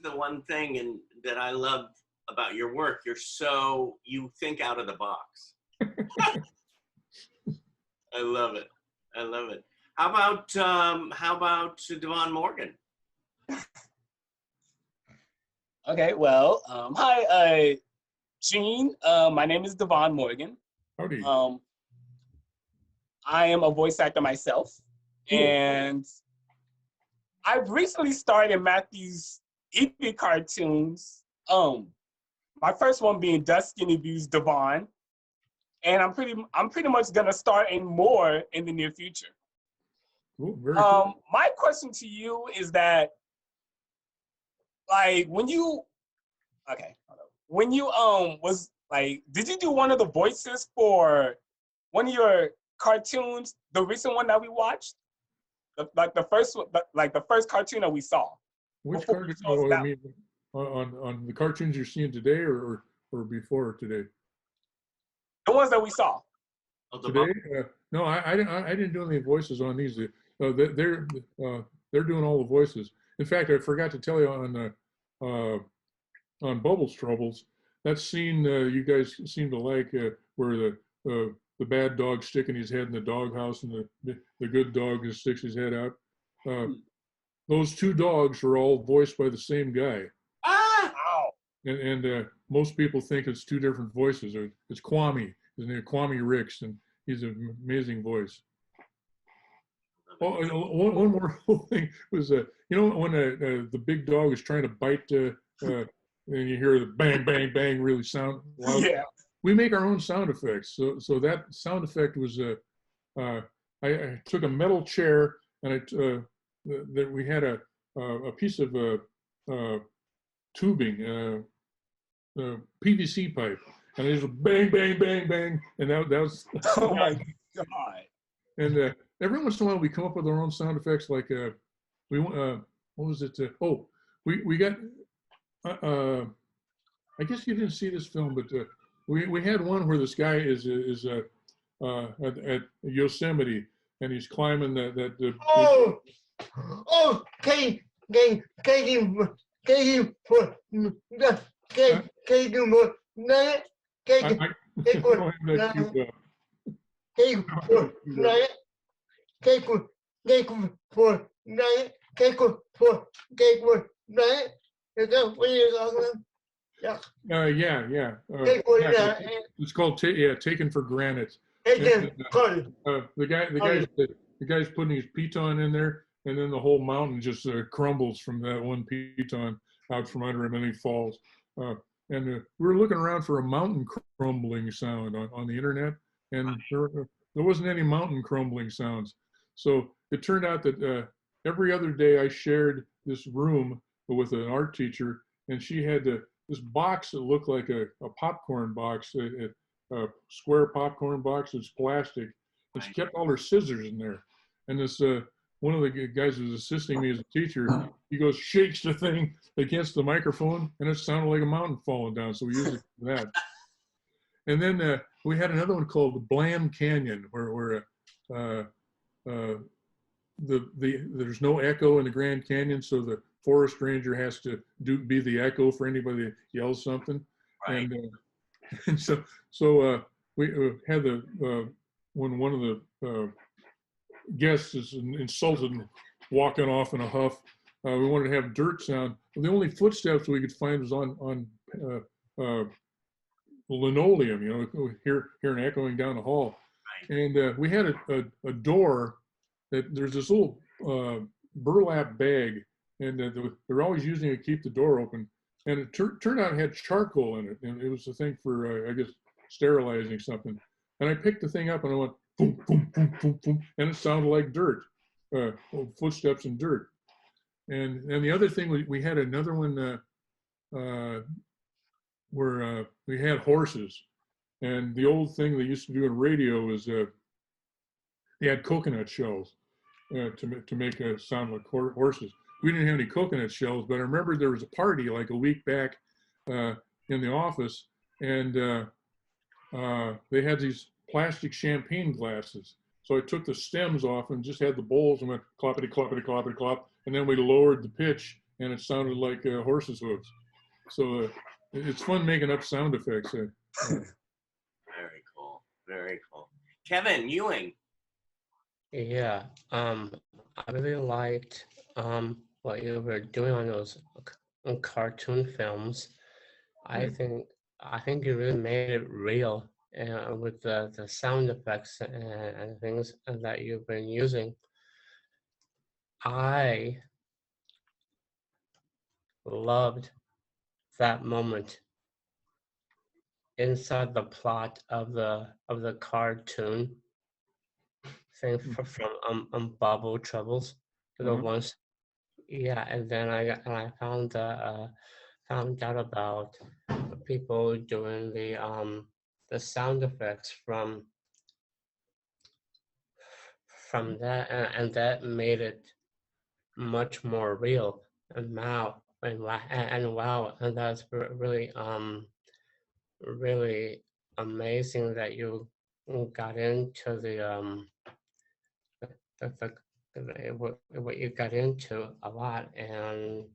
is the one thing that I love about your work. You think out of the box. I love it. I love it. How about Devon Morgan? Okay, well, hi, Gene. My name is Devon Morgan. Howdy. I am a voice actor myself, and I've recently started Matthew's Eevee cartoons. My first one being Dustin Views Devon, and I'm pretty much gonna start in more in the near future. Cool, very cool. My question to you is that, like, when you was like, did you do one of the voices for one of your cartoons, the recent one that we watched, the first cartoon that we saw? Which cartoon? Oh, I mean, on the cartoons you're seeing today, or before today? The ones that we saw. Today? No, I didn't do any voices on these. They're doing all the voices. In fact, I forgot to tell you on Bubbles Troubles, that scene you guys seem to like, where the bad dog sticking his head in the doghouse and the good dog just sticks his head out. Those two dogs are all voiced by the same guy. Wow. And most people think it's two different voices. It's Kwame. His name is Kwame Ricks, and he's an amazing voice. Oh, and one more thing was, you know, when the big dog is trying to bite, and you hear the bang, bang, bang really sound loud. Yeah. We make our own sound effects. So that sound effect was, I took a metal chair, and we had a piece of tubing, PVC pipe, and it was bang, bang, bang, bang, and that was. Oh my God. And every once in a while we come up with our own sound effects. Like what was it? We got. I guess you didn't see this film, but we had one where this guy is at Yosemite, and he's climbing that. Yeah. It's called Taken for Granted. The guy's putting his piton in there, and then the whole mountain just crumbles from that one piton out from under him, and he falls. And we were looking around for a mountain crumbling sound on the internet, and there wasn't any mountain crumbling sounds. So it turned out that every other day I shared this room with an art teacher, and she had this box that looked like a popcorn box, a square popcorn box. It's plastic, and she kept all her scissors in there. And this one of the guys who was assisting me as a teacher, he goes, shakes the thing against the microphone, and it sounded like a mountain falling down. So we used it for that. And then we had another one called the Blam Canyon, where there's no echo in the Grand Canyon, so the forest ranger has to be the echo for anybody that yells something. Right. And so we had when one of the guests is insulted and walking off in a huff, we wanted to have dirt sound. The only footsteps we could find was on linoleum, you know, hear an echoing down the hall. Right. And we had a door that there's this little burlap bag, and they're always using it to keep the door open. And it turned out it had charcoal in it, and it was a thing for, I guess, sterilizing something. And I picked the thing up, and I went, boom, boom, boom, boom, boom, and it sounded like dirt, footsteps in dirt. And the other thing, we had another one where we had horses. And the old thing they used to do in radio was they had coconut shells to make a sound like horses. We didn't have any coconut shells, but I remember there was a party like a week back in the office, and they had these plastic champagne glasses. So I took the stems off and just had the bowls and went cloppity, cloppity, cloppity, clop, and then we lowered the pitch, and it sounded like horses' hooves. So it's fun making up sound effects. Very cool. Very cool. Kevin Ewing. Yeah, I really liked what you were doing on those cartoon films. I think you really made it real with the sound effects and things that you've been using. I loved that moment inside the plot of the cartoon thing from Bubble Troubles, the ones. Yeah, and then I found out about people doing the sound effects from that, and that made it much more real. And wow, and that's really really amazing that you got into what you got into a lot, and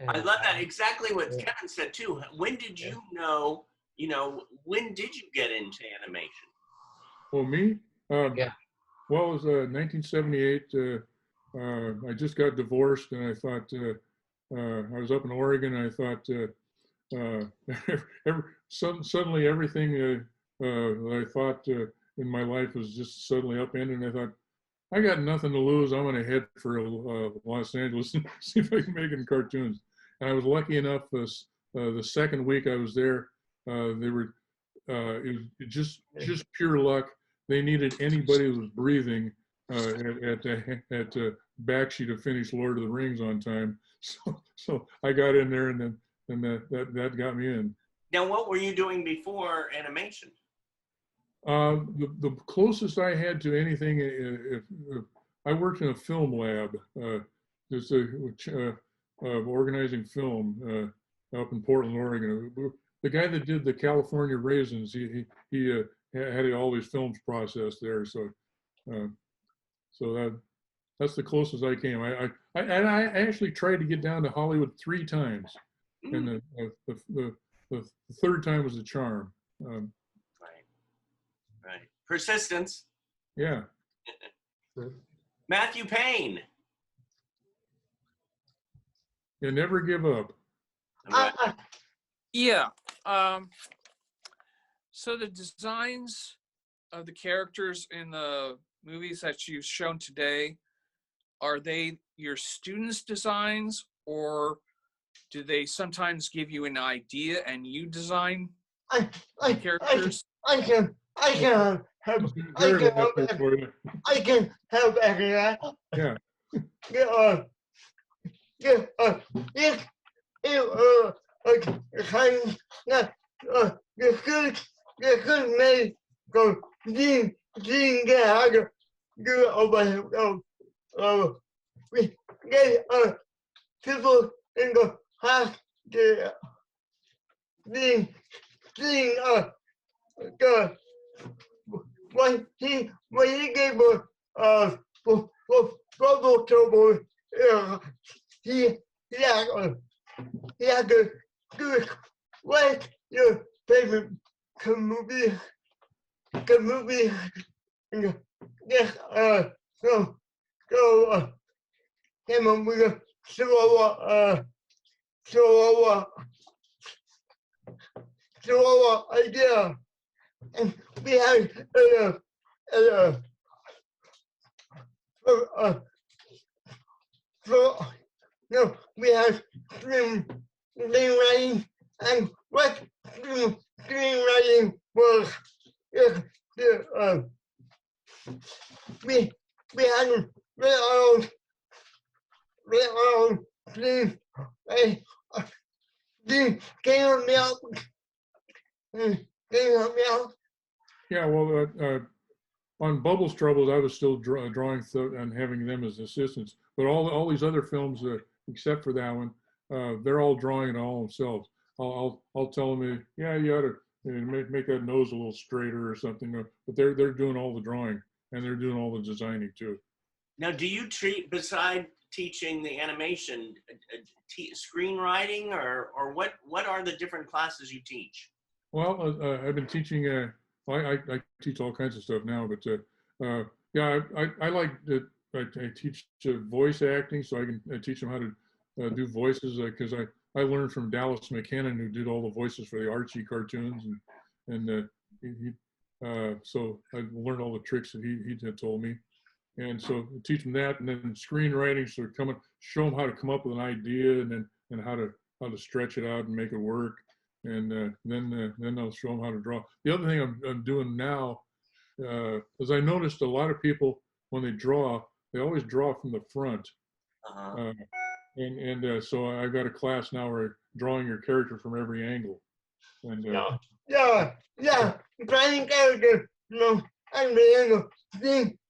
I love that. Exactly what Kevin said too. When did you know, when did you get into animation? Well, me? Yeah. Well, it was 1978. I just got divorced, and I thought, I was up in Oregon, and I thought, suddenly everything that I thought in my life was just suddenly upended, and I thought, I got nothing to lose. I'm going to head for Los Angeles and see if I can make it in cartoons. And I was lucky enough, the second week I was there, they were, it was just pure luck. They needed anybody who was breathing at Bakshi to finish Lord of the Rings on time. So I got in there, and that got me in. Now, what were you doing before animation? The closest I had to anything, I worked in a film lab, just organizing film up in Portland, Oregon. The guy that did the California Raisins, he had all these films processed there. So that's the closest I came. I actually tried to get down to Hollywood 3 times, and the third time was a charm. Right. Persistence. Yeah. Matthew Payne. You never give up. Yeah. So the designs of the characters in the movies that you've shown today, are they your students' designs, or do they sometimes give you an idea and you design characters? I can help after that. Yeah. Je kunt mee zien de people in the past the what he gave us Bubble Trouble, he had to do what your favorite movie yes so came up with a slow idea, and we had no, we have screenwriting, and what screenwriting was we had real screen. Can you help me out? Can you help me out? Yeah, well, on Bubbles Troubles, I was still drawing and having them as assistants. But all these other films, except for that one, they're all drawing it all themselves. I'll tell them, yeah, you ought to make that nose a little straighter or something. But they're doing all the drawing, and they're doing all the designing too. Now, do you treat, beside teaching the animation? Screenwriting, or what are the different classes you teach? Well, I've been teaching. I teach all kinds of stuff now, but yeah, I like that. I teach voice acting, so I can teach them how to do voices because I learned from Dallas McKennon, who did all the voices for the Archie cartoons, and so I learned all the tricks that he had told me, and so I teach them that, and then screenwriting, so show them how to come up with an idea, and how to stretch it out and make it work, and then I'll show them how to draw. The other thing I'm doing now is I noticed a lot of people when they draw, they always draw from the front. Uh-huh. So I've got a class now where drawing your character from every angle. And yeah, drawing character, every angle. Can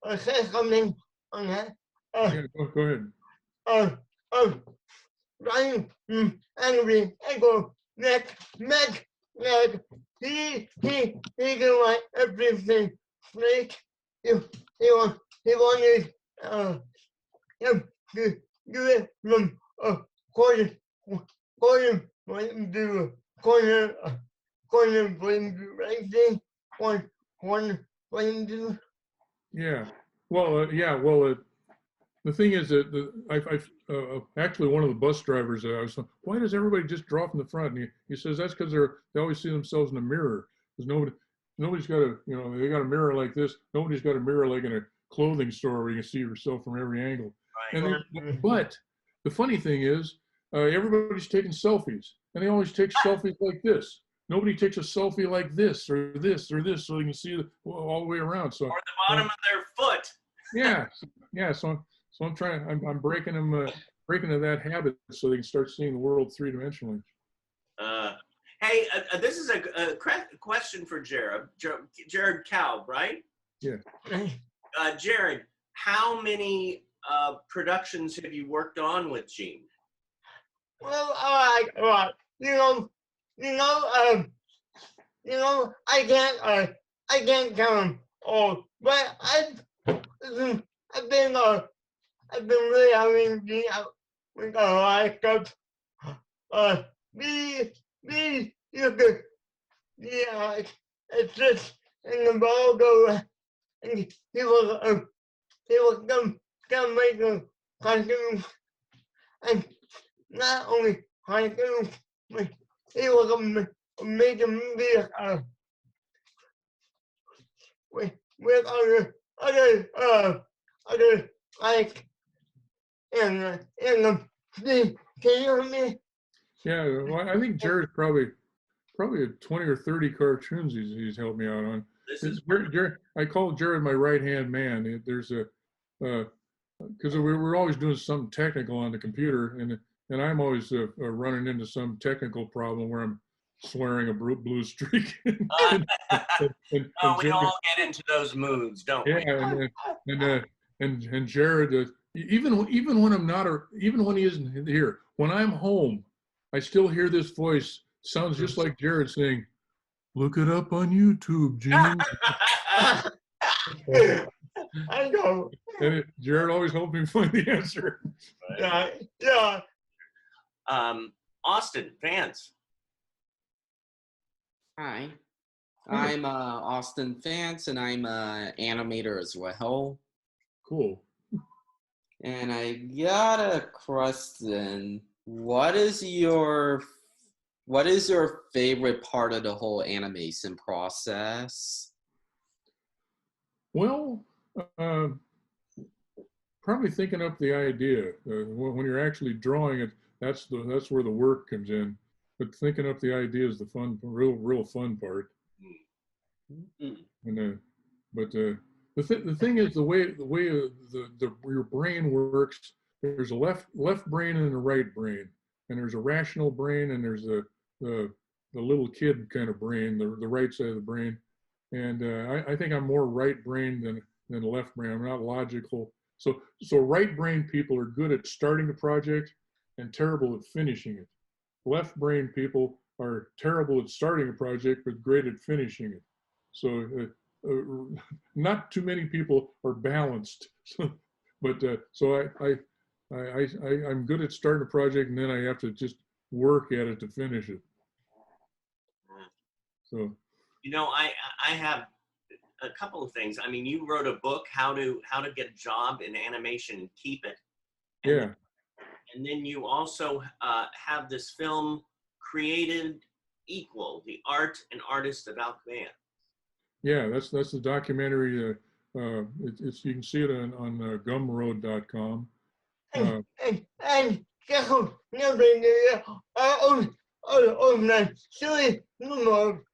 I say something on that? yeah, go ahead. Drawing every angle. Mac, he can like everything. Like he wanted him to do it from a corner point to corner point to right thing, one point to. Yeah. Well, the thing is that actually one of the bus drivers, I was like, why does everybody just draw from the front? And he says that's because they always see themselves in a mirror. Because nobody's got they got a mirror like this. Nobody's got a mirror like in a clothing store where you can see yourself from every angle. Right. But the funny thing is, everybody's taking selfies, and they always take selfies like this. Nobody takes a selfie like this or this or this, so you can see all the way around. So or the bottom of their foot. Yeah. So I'm trying. I'm breaking them to that habit so they can start seeing the world three-dimensionally. Hey, this is a question for Jared. Jared Kalb, right? Yeah. Jared, how many productions have you worked on with Gene? Well, I can't count them all, but I've been really having Gene out with a lot of stuff. You could, yeah, it's just in the ball go, and he was come make a cartoon, and not only cartoons, but he was make a movie with other like in the can you hear me? Yeah. Well, I think Jared's probably 20 or 30 cartoons he's helped me out on. This is Jared, I call Jared my right-hand man. There's because we're always doing something technical on the computer, and I'm always running into some technical problem where I'm swearing a blue streak. we Jared, all get into those moods, don't we? Yeah, and Jared, even when I'm not, even when he isn't here, when I'm home, I still hear this voice. Sounds just like Jared saying, "Look it up on YouTube, Gene." I know. And Jared always helped me find the answer. Yeah. Austin, Vance. Hi, I'm Austin Vance, and I'm an animator as well. Cool. And I got a question. What is your favorite part of the whole animation process? Well, probably thinking up the idea. When you're actually drawing it, that's where the work comes in. But thinking up the idea is the real fun part. And the thing is the way your brain works. There's a left brain and a right brain, and there's a rational brain, and there's the little kid kind of brain, the right side of the brain. And I think I'm more right brain than left brain. I'm not logical. So right brain people are good at starting a project and terrible at finishing it. Left brain people are terrible at starting a project but great at finishing it. So not too many people are balanced. I'm good at starting a project, and then I have to just work at it to finish it. So, I have a couple of things. I mean, you wrote a book, how to get a job in animation and keep it. yeah. And then you also have this film, Created Equal: The Art and Artist of Alchemy. Yeah, that's the documentary. It's you can see it on gumroad.com. And Jacob Zimmerman, Silly Newmark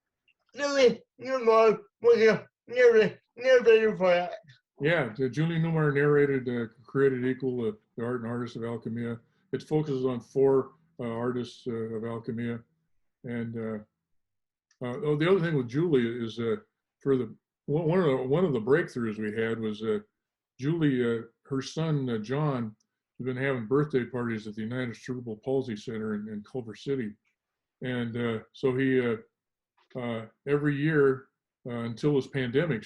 was a narrator for that. Yeah, Julie Newmar narrated Created Equal: The Art and Artist of Alchemy. It focuses on 4 artists of Alchemy. And the other thing with Julie is for the one of the breakthroughs we had was Julie, her son John, has been having birthday parties at the United Cerebral Palsy Center in Culver City, and so he every year until this pandemic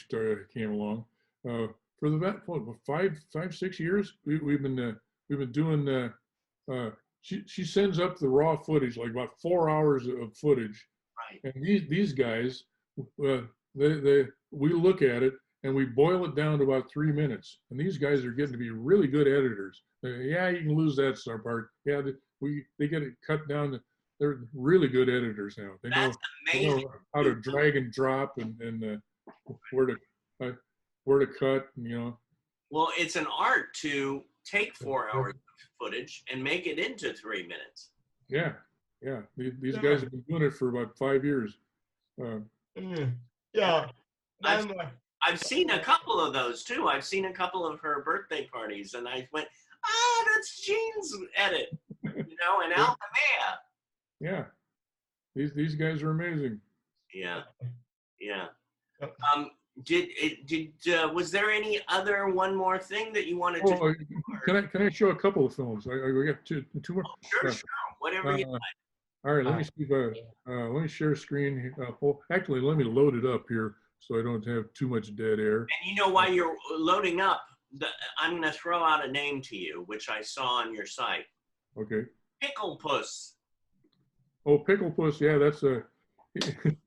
came along, for the 5, 6 years we've been doing. She sends up the raw footage, like about 4 hours of footage. Right. And these guys, we look at it and we boil it down to about 3 minutes. And these guys are getting to be really good editors. Yeah, you can lose that part. Yeah, they get it cut down. They're really good editors now. They know how to drag and drop and where to cut. And, Well, it's an art to take 4 hours of footage and make it into 3 minutes. Yeah. These guys have been doing it for about 5 years. Yeah. I've seen a couple of those too. I've seen a couple of her birthday parties, and I went, that's Jean's edit, and Alchemy. Yeah, these guys are amazing. Yeah. Was there any other one more thing that you wanted to? Can I show a couple of films? We got two more. Sure. Whatever you like. All right, let me see if let me share screen. Actually, let me load it up here so I don't have too much dead air. And while you're loading up, I'm going to throw out a name to you, which I saw on your site. Okay. Pickle Puss. Oh, Pickle Puss. Yeah, that's a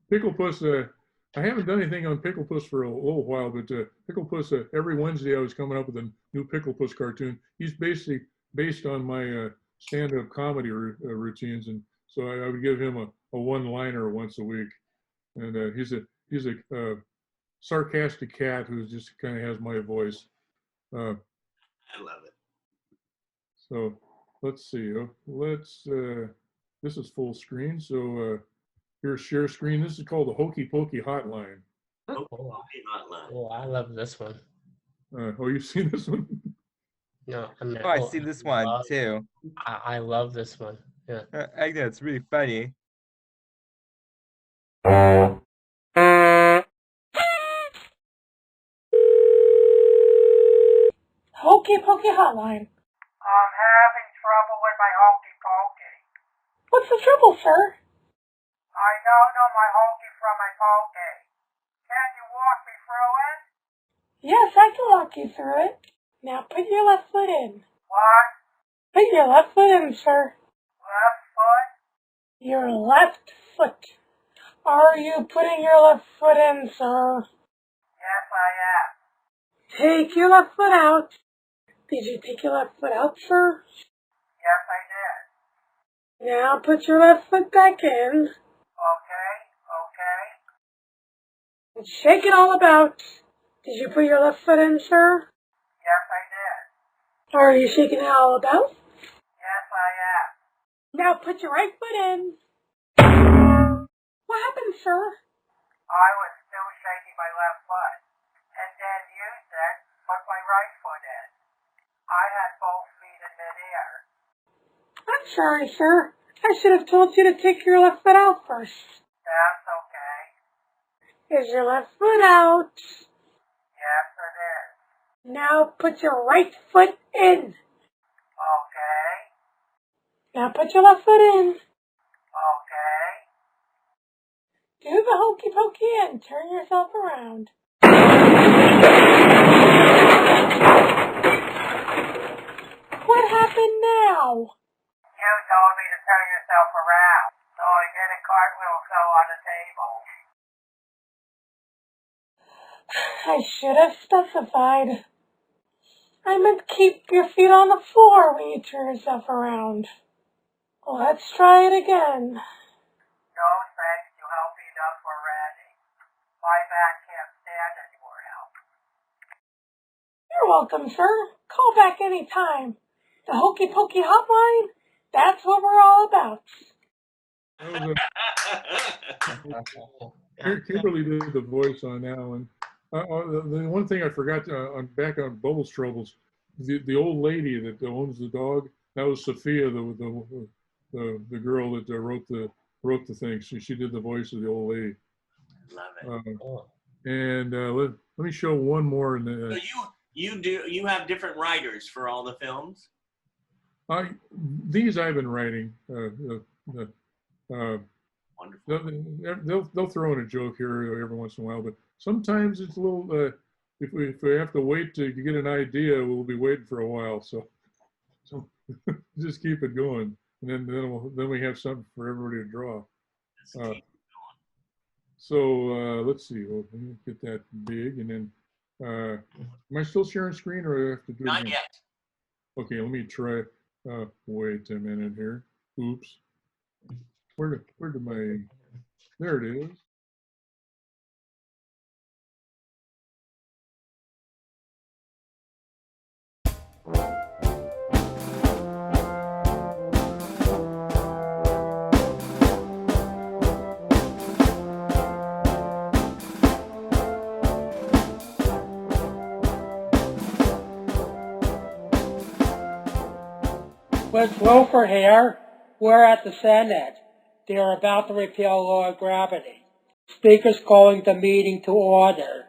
Pickle Puss. I haven't done anything on Pickle Puss for a little while, but Pickle Puss, every Wednesday I was coming up with a new Pickle Puss cartoon. He's basically based on my stand-up comedy routines, and so I would give him a one-liner once a week. And he's a sarcastic cat who just kind of has my voice. I love it. So let's see. This is full screen. So here's share screen. This is called the Hokey Pokey Hotline. Oh, I love this one. You've seen this one? No, I've seen this one too. I love this one. Yeah. I know it's really funny. Hokey Pokey Hotline. I'm having trouble with my hokey pokey. What's the trouble, sir? I don't know my hokey from my pokey. Can you walk me through it? Yes, I can walk you through it. Now put your left foot in. What? Put your left foot in, sir. Left foot? Your left foot. Are you putting your left foot in, sir? Yes, I am. Take your left foot out. Did you take your left foot out, sir? Yes, I did. Now put your left foot back in. Okay. And shake it all about. Did you put your left foot in, sir? Yes, I did. Are you shaking it all about? Yes, I am. Now put your right foot in. What happened, sir? I was still shaking my left foot. And then you said, put my right foot in. I had both feet in midair. I'm sorry, sir. I should have told you to take your left foot out first. That's okay. Is your left foot out? Yes, it is. Now put your right foot in. Okay. Now put your left foot in. Okay. Do the hokey pokey and turn yourself around. What happened now? You told me to turn yourself around, so I did a cartwheel fell on the table. I should have specified. I meant keep your feet on the floor when you turn yourself around. Let's try it again. No thanks, you helped me enough already. My back can't stand any more help. You're welcome, sir. Call back any time. The Hokey Pokey Hotline, that's what we're all about. Kimberly did the voice on that one. The one thing I forgot on back on Bubbles Troubles, the old lady that owns the dog, that was Sophia, the girl that wrote the thing. She did the voice of the old lady. Love it. And let me show one more. So you have different writers for all the films? These I've been writing. Wonderful. They'll throw in a joke here every once in a while, but sometimes it's a little. If we have to wait to get an idea, we'll be waiting for a while. So just keep it going, and then we have something for everybody to draw. So let's see. Well, let me get that big, and then am I still sharing screen, or do I have to do it Not again? yet. Okay, let me try. Wait a minute here. Oops. Where did my? There it is. With Wilfer here, we're at the Senate. They are about to repeal law of gravity. Speaker's calling the meeting to order.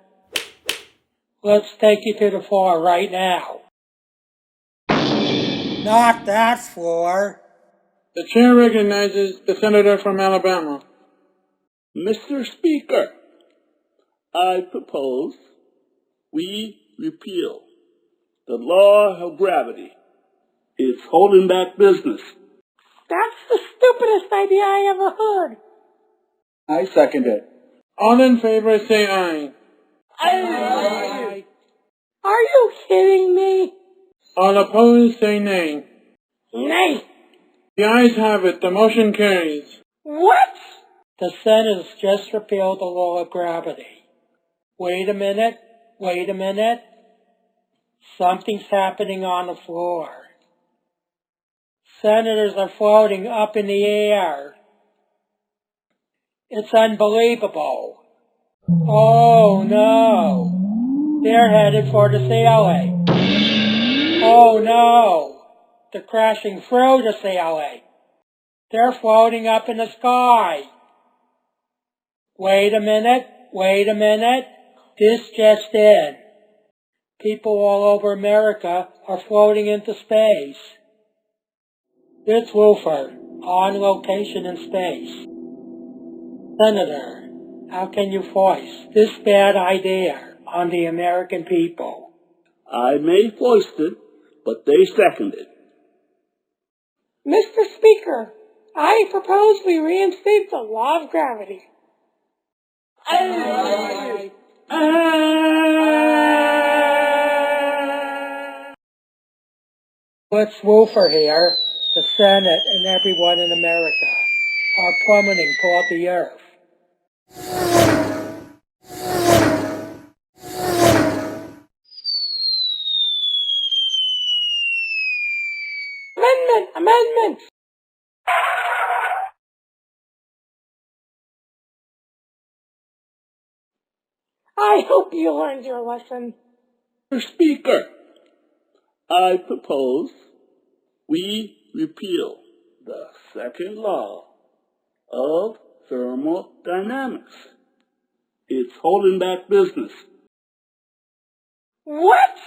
Let's take you to the floor right now. Not that floor. The chair recognizes the senator from Alabama. Mr. Speaker, I propose we repeal the law of gravity. It's holding back business. That's the stupidest idea I ever heard. I second it. All in favor say aye. Aye. Are you kidding me? All opposed say nay. Nay. The ayes have it. The motion carries. What? The Senate has just repealed the law of gravity. Wait a minute. Wait a minute. Something's happening on the floor. Senators are floating up in the air. It's unbelievable. Oh no. They're headed for the ceiling. Oh no. They're crashing through the ceiling. They're floating up in the sky. Wait a minute. Wait a minute. This just in. People all over America are floating into space. It's Wolfer, on location in space. Senator, how can you voice this bad idea on the American people? I may voiced it, but they seconded it. Mr. Speaker, I propose we reinstate the law of gravity. Aye. It's Wolfer here. The Senate and everyone in America are plummeting toward the earth. Amendment! Amendment! I hope you learned your lesson. Mr. Speaker, I propose we repeal the second law of thermodynamics. It's holding back business. What?